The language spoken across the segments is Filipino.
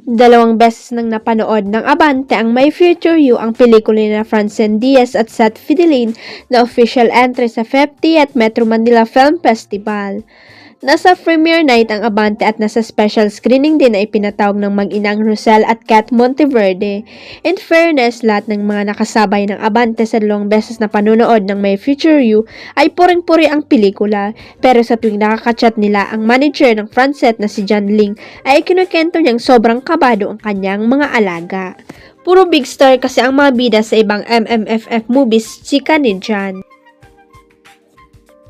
Dalawang beses nang napanood ng Abante ang My Future You, ang pelikula ni Francine Diaz at Seth Fidelin na official entry sa 50th Metro Manila Film Festival. Nasa premiere night ang Abante at nasa special screening din na ipinatawag ng mag-inang Rosel at Kat Monteverde. In fairness, lahat ng mga nakasabay ng Abante sa dalawang beses na panunood ng My Future You ay puring-puri ang pelikula. Pero sa tuwing nakakachat nila, ang manager ng Francet na si John Ling ay ikinukento niyang sobrang kabado ang kanyang mga alaga. Puro big star kasi ang mga bida sa ibang MMFF movies, chika ni John.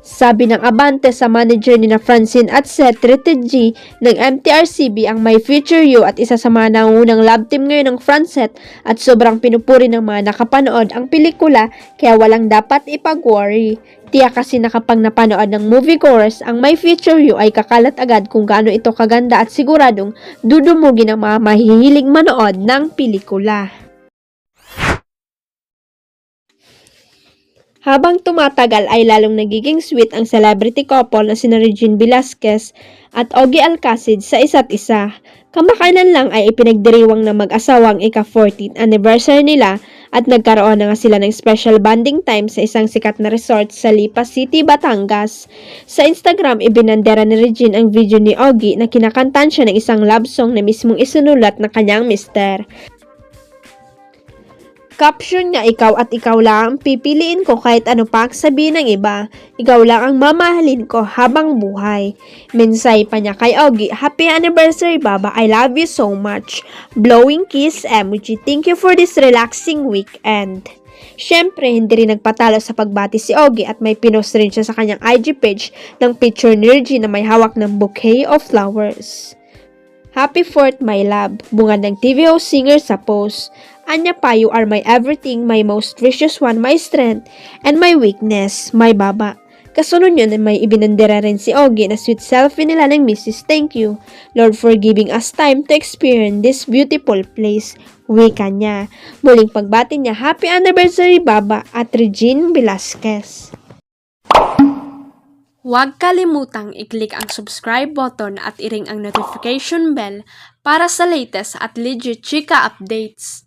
Sabi ng Abante sa manager ni na Francine at Seth, rated G ng MTRCB ang My Future You at isa sa mga nangungunang love team ngayon ng Francet at sobrang pinupuri ng mga nakapanood ang pelikula kaya walang dapat ipag-worry. Tiyak kasi na kapag napanood ng movie chorus, ang My Future You ay kakalat agad kung gaano ito kaganda at siguradong dudumugin ang mga mahihilig manood ng pelikula. Habang tumatagal ay lalong nagiging sweet ang celebrity couple na sina Regine Velasquez at Ogie Alcacid sa isa't isa. Kamakailan lang ay ipinagdiriwang ng mag-asawa ang ika-14th anniversary nila at nagkaroon na nga sila ng special bonding time sa isang sikat na resort sa Lipa City, Batangas. Sa Instagram, ibinandera ni Regine ang video ni Ogie na kinakantan siya ng isang love song na mismong isinulat ng kanyang mister. Caption niya, ikaw at ikaw lang ang pipiliin ko kahit ano pa ang sabihin ng iba. Ikaw lang ang mamahalin ko habang buhay. Mensay pa niya kay Ogie, happy anniversary Baba, I love you so much. Blowing kiss emoji, thank you for this relaxing weekend. Siyempre, hindi rin nagpatalo sa pagbati si Ogie at may pinost rin siya sa kanyang IG page ng picture ni Regine na may hawak ng bouquet of flowers. Happy 4th, my love. Bungad ng TVO singer sa post. Anya pa, you are my everything, my most precious one, my strength, and my weakness, my Baba. Kasunod yun, may ibinandera rin si Ogie na sweet selfie nila ng Mrs. Thank you, Lord, for giving us time to experience this beautiful place. Wika niya. Muling pagbati niya, happy anniversary Baba at Regine Velasquez. Huwag kalimutang i-click ang subscribe button at i-ring ang notification bell para sa latest at legit chika updates.